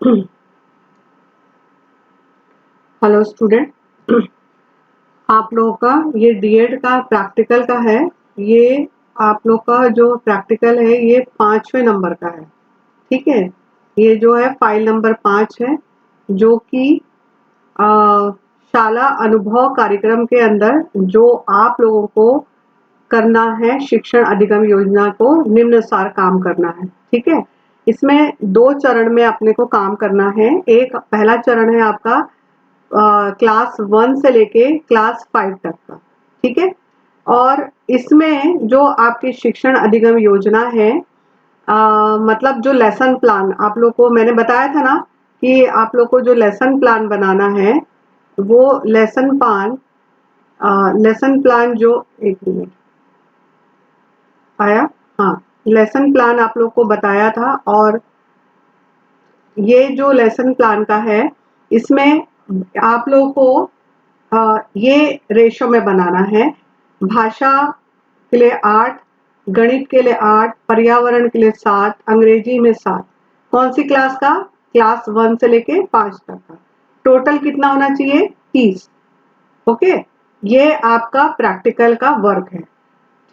Hello student, आप लोगों का ये डीएड का प्रैक्टिकल का है। ये आप लोग का जो प्रैक्टिकल है ये 5वें नंबर का है। ठीक है, ये जो है फाइल नंबर 5 है, जो कि शाला अनुभव कार्यक्रम के अंदर जो आप लोगों को करना है, शिक्षण अधिगम योजना को निम्नानुसार काम करना है। ठीक है, इसमें 2 चरण में अपने को काम करना है। एक पहला चरण है आपका क्लास 1 से लेके क्लास 5 तक का। ठीक है, और इसमें जो आपकी शिक्षण अधिगम योजना है, मतलब जो लेसन प्लान आप लोग को मैंने बताया था ना कि आप लोग को जो लेसन प्लान बनाना है, वो लेसन प्लान जो एक मिनट आया, हाँ, लेसन प्लान आप लोग को बताया था। और ये जो लेसन प्लान का है, इसमें आप लोगों को ये रेशो में बनाना है। भाषा के लिए 8, गणित के लिए 8, पर्यावरण के लिए 7, अंग्रेजी में 7। कौन सी क्लास का? क्लास 1 से लेके 5 तक का। टोटल कितना होना चाहिए? 30। ओके, ये आपका प्रैक्टिकल का वर्क है।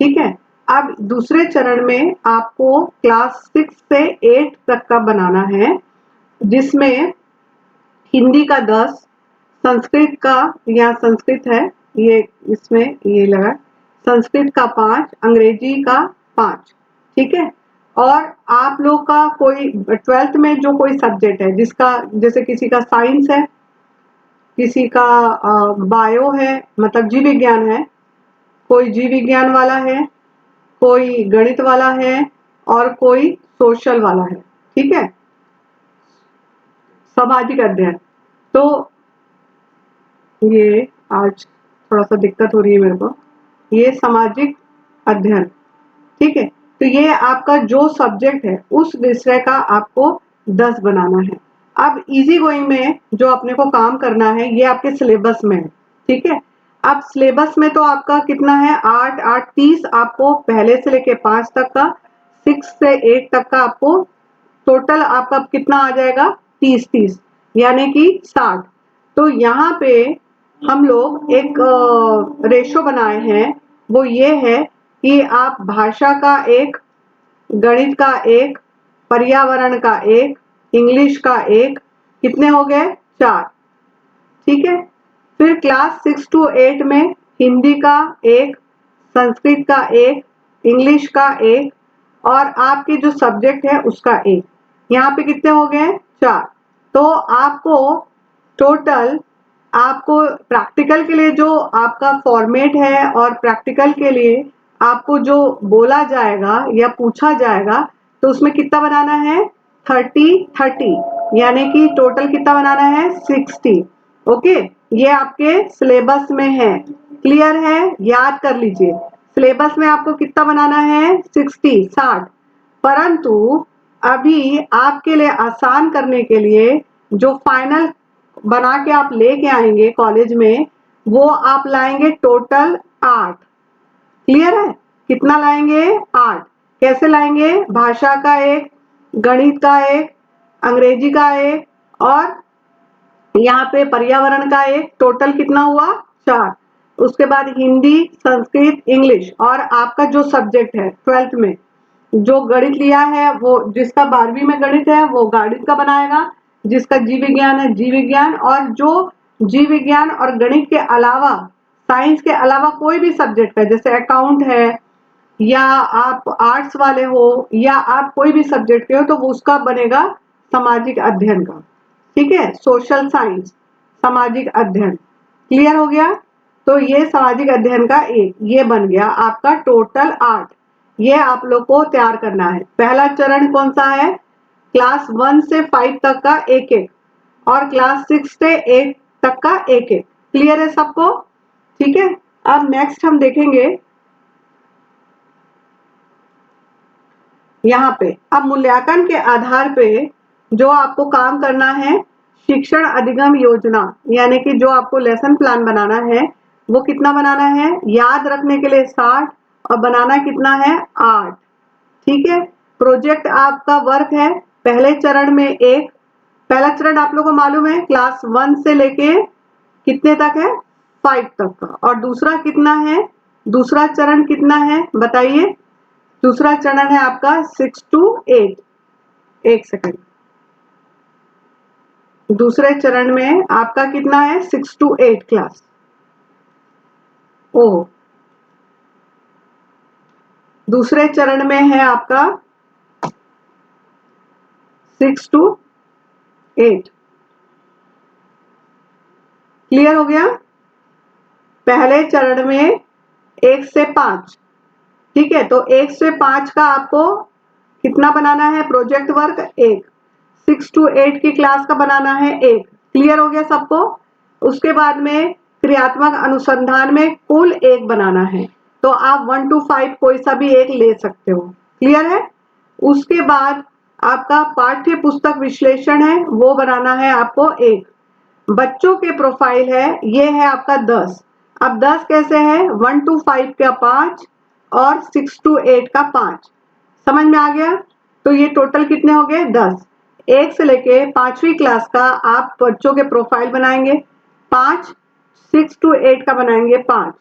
ठीक है, अब दूसरे चरण में आपको क्लास 6 से 8 तक का बनाना है, जिसमें हिंदी का 10, संस्कृत का, यहाँ संस्कृत है, ये इसमें ये लगा, संस्कृत का 5, अंग्रेजी का 5। ठीक है, और आप लोग का कोई 12th में जो कोई सब्जेक्ट है, जिसका जैसे किसी का साइंस है, किसी का बायो है, मतलब जीव विज्ञान है, कोई जीव विज्ञान वाला है, कोई गणित वाला है, और कोई सोशल वाला है। ठीक है, सामाजिक अध्ययन। तो ये आज थोड़ा सा दिक्कत हो रही है मेरे को, ये सामाजिक अध्ययन। ठीक है, तो ये आपका जो सब्जेक्ट है उस विषय का आपको 10 बनाना है। अब इजी गोइंग में जो अपने को काम करना है, ये आपके सिलेबस में है। ठीक है, अब सिलेबस में तो आपका कितना है? 8 8 30, आपको पहले से लेके 5 तक का, 6 से 8 तक का आपको टोटल आपका कितना आ जाएगा? 30 30, यानी कि 60। तो यहाँ पे हम लोग एक रेशो बनाए हैं, वो ये है कि आप भाषा का 1, गणित का 1, पर्यावरण का 1, इंग्लिश का 1, कितने हो गए? 4। ठीक है, फिर क्लास 6 to 8 में हिंदी का 1, संस्कृत का 1, इंग्लिश का 1, और आपके जो सब्जेक्ट है उसका 1। यहाँ पे कितने हो गए? 4। तो आपको टोटल, आपको प्रैक्टिकल के लिए जो आपका फॉर्मेट है, और प्रैक्टिकल के लिए आपको जो बोला जाएगा या पूछा जाएगा, तो उसमें कितना बनाना है? 30 30, यानी कि टोटल कितना बनाना है? 60। ओके, ये आपके सिलेबस में है। क्लियर है? याद कर लीजिए, सिलेबस में आपको कितना बनाना है? 60। परंतु अभी आपके लिए आसान करने के लिए जो फाइनल बना के आप लेके आएंगे कॉलेज में, वो आप लाएंगे टोटल 8। क्लियर है? कितना लाएंगे? 8। कैसे लाएंगे? भाषा का 1, गणित का 1, अंग्रेजी का 1, और यहाँ पे पर्यावरण का 1। टोटल कितना हुआ? 4। उसके बाद हिंदी, संस्कृत, इंग्लिश, और आपका जो सब्जेक्ट है 12th में जो गणित लिया है, वो जिसका 12वीं में गणित है वो गणित का बनाएगा, जिसका जीव विज्ञान है जीव विज्ञान, और जो जीव विज्ञान और गणित के अलावा, साइंस के अलावा कोई भी सब्जेक्ट है, जैसे अकाउंट है, या आप आर्ट्स वाले हो, या आप कोई भी सब्जेक्ट के हो, तो उसका बनेगा सामाजिक अध्ययन का। ठीक है, सोशल साइंस, सामाजिक अध्ययन। क्लियर हो गया? तो ये सामाजिक अध्ययन का 1 ये बन गया आपका टोटल 8। ये आप लोग को तैयार करना है। पहला चरण कौन सा है? क्लास 1 से 5 तक का 1 1, और क्लास 6 से 8 तक का 1 1। क्लियर है सबको? ठीक है, अब नेक्स्ट हम देखेंगे यहाँ पे। अब मूल्यांकन के आधार पे जो आपको काम करना है, शिक्षण अधिगम योजना, यानी कि जो आपको लेसन प्लान बनाना है, वो कितना बनाना है? याद रखने के लिए 60, और बनाना कितना है? 8। ठीक है, प्रोजेक्ट आपका वर्क है पहले चरण में 1, पहला चरण आप लोगों को मालूम है क्लास 1 से लेके कितने तक है 5 तक का, और दूसरा कितना है, दूसरा चरण कितना है बताइए। दूसरा चरण है आपका 6 to 8। एक सेकंड, दूसरे चरण में आपका कितना है 6 to 8 क्लास। ओ, दूसरे चरण में है आपका 6 to 8। क्लियर हो गया। पहले चरण में 1 से 5, ठीक है, तो 1 से 5 का आपको कितना बनाना है प्रोजेक्ट वर्क, 1। 6 to 8 की क्लास का बनाना है 1। क्लियर हो गया सबको। उसके बाद में क्रियात्मक अनुसंधान में कुल 1 बनाना है, तो आप 1 to 5 कोई सा भी एक ले सकते हो। क्लियर है। उसके बाद आपका पाठ्य पुस्तक विश्लेषण है, वो बनाना है आपको 1। बच्चों के प्रोफाइल है, ये है आपका 10। अब 10 कैसे है, 1 to 5 का 5 और 6 to 8 का 5। समझ में आ गया। तो ये टोटल कितने हो गए 10। 1 से लेके 5वीं क्लास का आप बच्चों के प्रोफाइल बनाएंगे 5, 6 to 8 का बनाएंगे 5।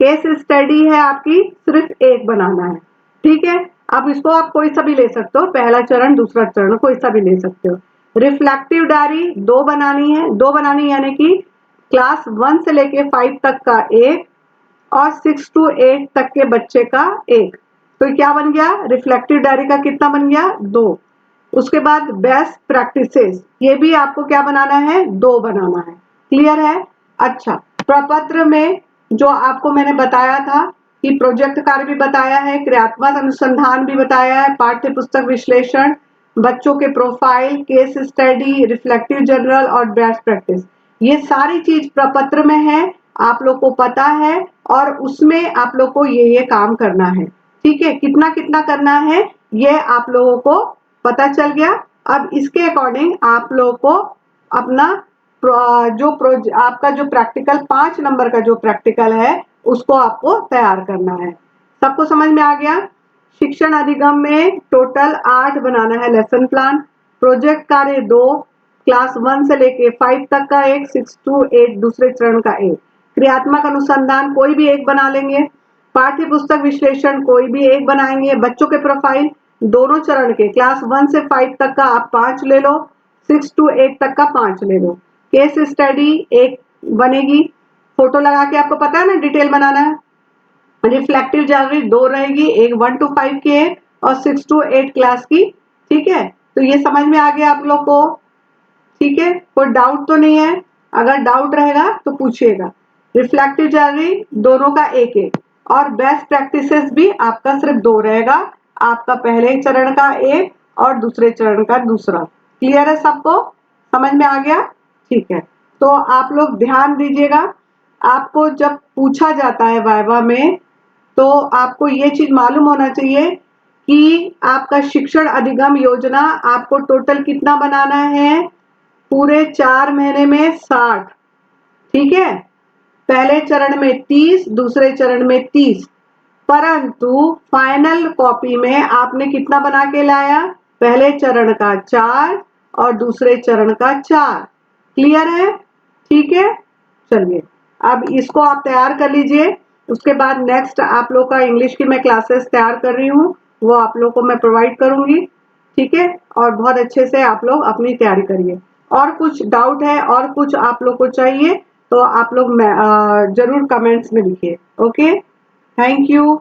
केस स्टडी है आपकी सिर्फ 1 बनाना है, ठीक है। अब इसको आप कोई सा भी ले सकते हो, पहला चरण दूसरा चरण कोई सा भी ले सकते हो। रिफ्लेक्टिव डायरी 2 बनानी है, 2 बनानी यानी कि क्लास 1 से लेके 5 तक का 1 और 6 to 8 तक के बच्चे का 1। तो क्या बन गया, रिफ्लेक्टिव डायरी का कितना बन गया 2। उसके बाद बेस्ट प्रैक्टिसेस, ये भी आपको क्या बनाना है 2 बनाना है। क्लियर है। अच्छा, प्रपत्र में जो आपको मैंने बताया था कि प्रोजेक्ट कार्य भी बताया है, क्रियात्मक अनुसंधान भी बताया है, पाठ्य पुस्तक विश्लेषण, बच्चों के profile, case study, reflective journal और बेस्ट प्रैक्टिस, ये सारी चीज प्रपत्र में है, आप लोग को पता है, और उसमें आप लोग को ये काम करना है। ठीक है, कितना कितना करना है ये आप लोगों को पता चल गया। अब इसके अकॉर्डिंग आप लोगों को अपना आपका जो प्रैक्टिकल 5 नंबर का जो प्रैक्टिकल है उसको आपको तैयार करना है। सबको समझ में आ गया। शिक्षण अधिगम में टोटल 8 बनाना है लेसन प्लान। प्रोजेक्ट कार्य 2, क्लास 1 से लेके 5 तक का 1, 6 to 8 दूसरे चरण का 1। क्रियात्मक अनुसंधान कोई भी एक बना लेंगे। पाठ्य पुस्तक विश्लेषण कोई भी एक बनाएंगे। बच्चों के प्रोफाइल दोनों चरण के क्लास 1 से 5 तक का आप 5 ले लो, 6 to 8 तक का 5 ले लो। केस स्टडी एक बनेगी, फोटो लगा के, आपको पता है ना डिटेल बनाना है। रिफ्लेक्टिव जर्नल 2 रहेगी, एक 1 to 5 की है और 6 to 8 क्लास की। ठीक है, तो ये समझ में आ गया आप लोग को। ठीक है, कोई डाउट तो नहीं है, अगर डाउट रहेगा तो पूछिएगा। रिफ्लेक्टिव जर्नल दोनों का 1-1 और बेस्ट प्रैक्टिसेस भी आपका सिर्फ 2 रहेगा, आपका पहले चरण का 1 और दूसरे चरण का दूसरा। क्लियर है सबको, समझ में आ गया। ठीक है, तो आप लोग ध्यान दीजिएगा, आपको जब पूछा जाता है वाइवा में तो आपको ये चीज मालूम होना चाहिए कि आपका शिक्षण अधिगम योजना आपको टोटल कितना बनाना है, पूरे 4 महीने में 60। ठीक है, पहले चरण में 30, दूसरे चरण में 30, परंतु फाइनल कॉपी में आपने कितना बना के लाया, पहले चरण का 4 और दूसरे चरण का 4। क्लियर है। ठीक है, चलिए अब इसको आप तैयार कर लीजिए। उसके बाद नेक्स्ट आप लोग का इंग्लिश की मैं क्लासेस तैयार कर रही हूँ, वो आप लोग को मैं प्रोवाइड करूंगी। ठीक है, और बहुत अच्छे से आप लोग अपनी तैयारी करिए। और कुछ डाउट है और कुछ आप लोग को चाहिए तो आप लोग जरूर कमेंट्स में लिखिए। Okay, thank you.